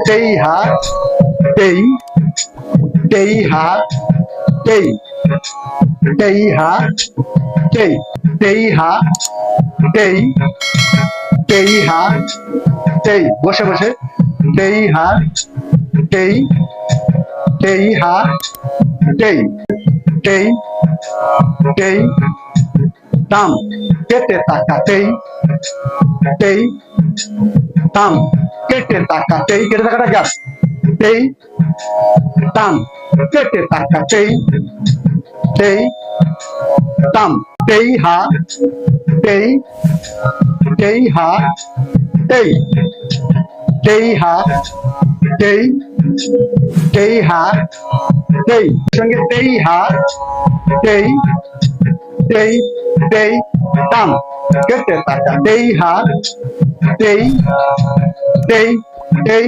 তেই হা তেই তেই হা তেই তেই হা তেই তেই হা তেই তেই হা তেই বসে বসে তেই হা তেই তেই হা তেই তেই তেই তাম কেটে টাকা তেই তেই তাম কেটে টাকা তেই কেটে টাকাটা গ্যাস তেই তাম কেটে টাকা তেই তেই তাম তেই হা তেই তেই হা তেই তেই হা তেই তেই হা তেই সঙ্গে তেই হা তেই তেই তেই তাম কেটে টাকা তেই হা তেই তেই তেই